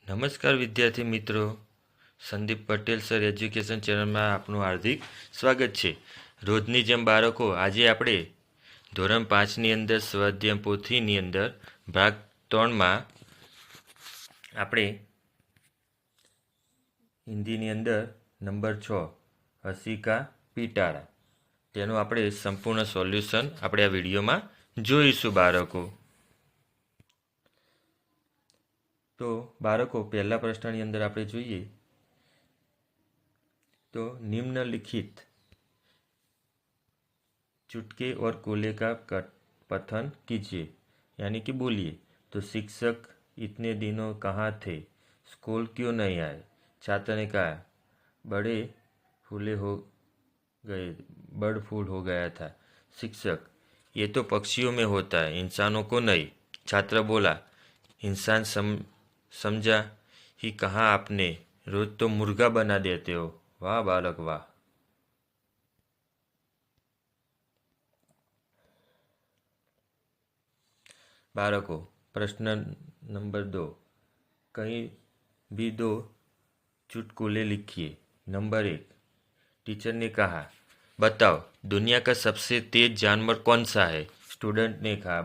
નમસ્કાર વિદ્યાર્થી મિત્રો, સંદીપ પટેલ સર એજ્યુકેશન ચેનલમાં આપનું હાર્દિક સ્વાગત છે. રોજની જેમ બાળકો, આજે આપણે ધોરણ 5ની અંદર સ્વાધ્યાય પોથીની અંદર ભાગ 3માં આપણે હિન્દીની અંદર નંબર 6 હસી કા પિટારા તેનું આપણે સંપૂર્ણ સોલ્યુશન આપણે આ વિડીયોમાં જોઈશું બાળકો. તો બાળકો, પહેલા પ્રશ્નની અંદર આપણે જોઈએ तो निम्नलिखित चुटके और कोले का कथन कीजिए, यानी कि बोलिए. तो शिक्षक इतने दिनों कहाँ थे, स्कूल क्यों नहीं आए. छात्र ने कहा बर्ड फ्लू हो गया था. शिक्षक ये तो पक्षियों में होता है, इंसानों को नहीं. छात्र बोला इंसान समझा ही कहाँ आपने, रोज तो मुर्गा बना देते हो. वाह बालक वाह. बालको, प्रश्न नंबर 2, कहीं भी 2 चुटकुले लिखिए. नंबर 1, टीचर ने कहा बताओ दुनिया का सबसे तेज जानवर कौन सा है. स्टूडेंट ने कहा,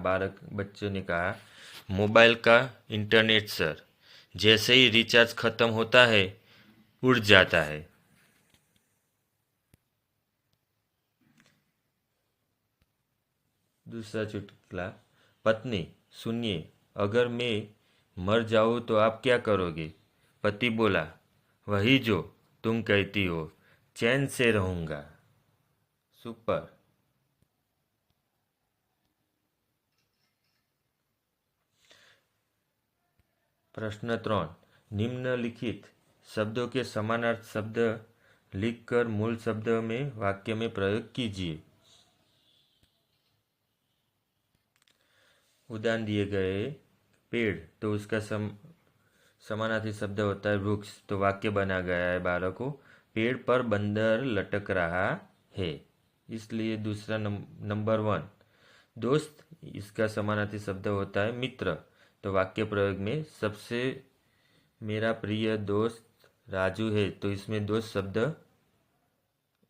बच्चों ने कहा मोबाइल का इंटरनेट सर, जैसे ही रिचार्ज खत्म होता है उड़ जाता है. दूसरा चुटकुला, पत्नी सुनिए अगर मैं मर जाऊँ तो आप क्या करोगे. पति बोला वही जो तुम कहती हो, चैन से रहूँगा. सुपर. प्रश्न 3, निम्नलिखित शब्दों के समानार्थी शब्द लिखकर मूल शब्द में वाक्य में प्रयोग कीजिए. उदाहरण दिए गए पेड़, तो उसका समानार्थी शब्द होता है वृक्ष. तो वाक्य बना गया है बालकों, पेड़ पर बंदर लटक रहा है. इसलिए दूसरा नंबर 1, दोस्त, इसका समानार्थी शब्द होता है मित्र. तो वाक्य प्रयोग में सबसे मेरा प्रिय दोस्त राजू है, तो इसमें दोस्त शब्द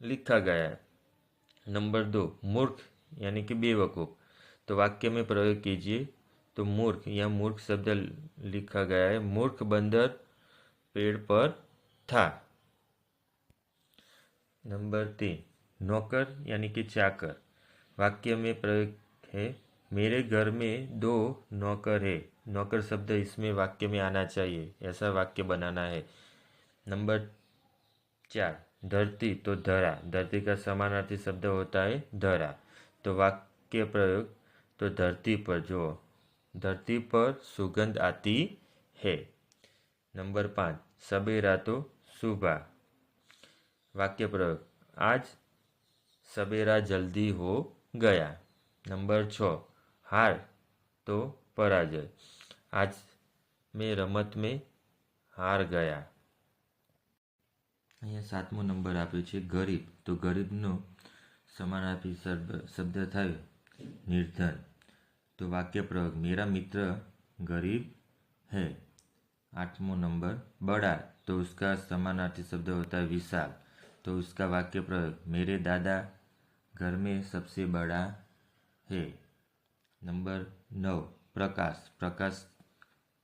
लिखा गया है. नंबर 2, मूर्ख यानी कि बेवकूफ़. तो वाक्य में प्रयोग कीजिए. तो मूर्ख, यहाँ मूर्ख शब्द लिखा गया है. मूर्ख बंदर पेड़ पर था. नंबर 3, नौकर यानी कि चाकर. वाक्य में प्रयोग है मेरे घर में 2 नौकर है. नौकर शब्द इसमें वाक्य में आना चाहिए, ऐसा वाक्य बनाना है. नंबर 4, धरती, तो धरा. धरती का समानार्थी शब्द होता है धरा. तो वाक्य प्रयोग, तो धरती पर धरती पर सुगंध आती है. नंबर 5, सवेरा, तो सुबह. वाक्य प्रयोग आज सवेरा जल्दी हो गया. नंबर 6, हार, तो पराजय. आज मैं रमत में हार गया. અહીંયા 7મો નંબર આપ્યો છે ગરીબ. તો ગરીબનો સમાનાર્થી શબ્દ થાય निर्धन. तो वाक्य प्रयोग मेरा मित्र गरीब है. 8मो नंबर बड़ा, तो उसका समानार्थी शब्द होता है विशाल. तो उसका वाक्य प्रयोग मेरे दादा घर में सबसे बड़ा है. नंबर 9, प्रकाश. प्रकाश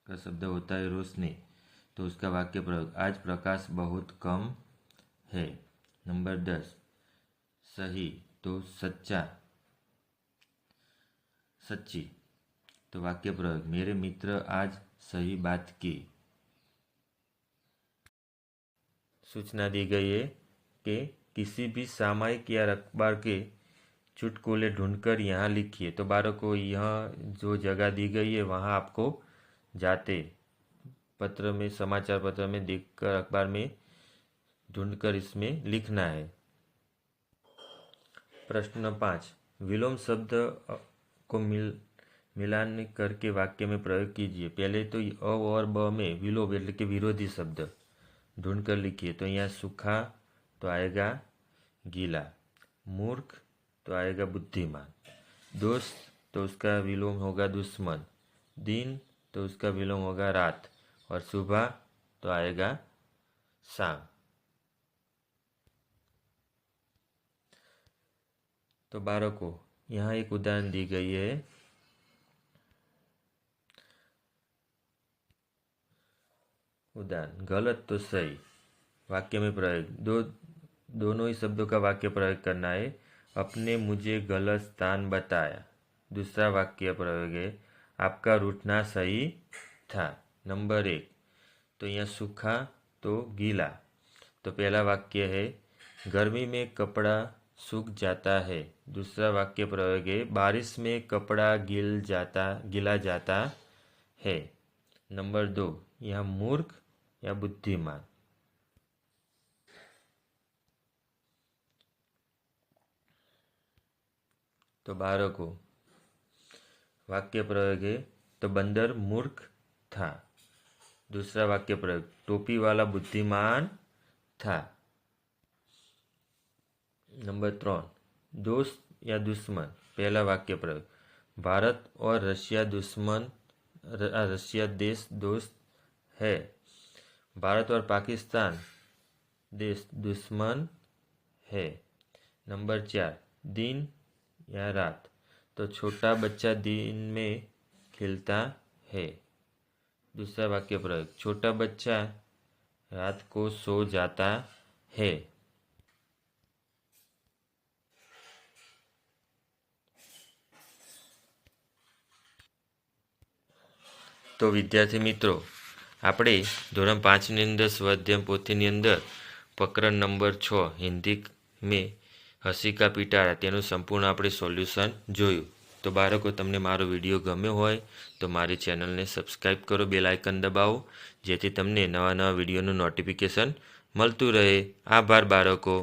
का शब्द होता है रोशनी. तो उसका वाक्य प्रयोग आज प्रकाश बहुत कम है. नंबर 10, सही, तो सच्चा, सच्ची. तो वाक्य प्रयोग मेरे मित्र आज सही बात की. सूचना दी गई है कि किसी भी सामयिक या अखबार के चुटकुले ढूंढकर यहाँ लिखिए. तो बालकों, यह जो जगह दी गई है वहाँ आपको जाते पत्र में, समाचार पत्र में देखकर, अखबार में ढूंढकर इसमें लिखना है. प्रश्न 5, विलोम शब्द को मिलान करके वाक्य में प्रयोग कीजिए. पहले तो अ और ब में विलोम એટલે કે विरोधी शब्द ढूंढकर लिखिए. तो यहाँ सूखा तो आएगा गीला, मूर्ख तो आएगा बुद्धिमान, दोस्त तो उसका विलोम होगा दुश्मन, दिन तो उसका विलोम होगा रात, और सुबह तो आएगा शाम। तो बालकों, यहाँ एक उदाहरण दी गई है। उदाहरण गलत तो सही, वाक्य में प्रयोग, दोनों ही शब्दों का वाक्य प्रयोग करना है। अपने मुझे गलत स्थान बताया। दूसरा वाक्य प्रयोग है, आपका रूठना सही था। नंबर 1, तो यहाँ सूखा तो गीला। तो पहला वाक्य है, गर्मी में कपड़ा सूख जाता है। दूसरा वाक्य प्रयोग है, बारिश में कपड़ा गीला जाता है। नंबर 2, यहाँ मूर्ख या बुद्धिमान। तो बालकों, वाक्य प्रयोग है, तो बंदर मूर्ख था। दूसरा वाक्य प्रयोग, टोपी वाला बुद्धिमान था। नंबर 3, दोस्त या दुश्मन। पहला वाक्य प्रयोग, भारत और रशिया देश दोस्त है। भारत और पाकिस्तान देश दुश्मन है। नंबर 4, दिन या रात। तो छोटा बच्चा दिन में खेलता है। दूसरा वाक्य प्रयोग, छोटा बच्चा रात को सो जाता है। तो विद्यार्थी मित्रों, આપણે ધોરણ 5ની અંદર સ્વાધ્યાય પોથીની અંદર પ્રકરણ નંબર 6 હિન્દી મેં હસી કા પિટારા તેનું સંપૂર્ણ આપણે સોલ્યુશન જોયું। તો બાળકો, તમને મારો વિડીયો ગમ્યો હોય તો મારી ચેનલને સબસ્ક્રાઈબ કરો, બેલ આઇકન દબાવો, જેથી તમને નવા વિડીયોનું નોટિફિકેશન મળતું રહે। આભાર બાળકો।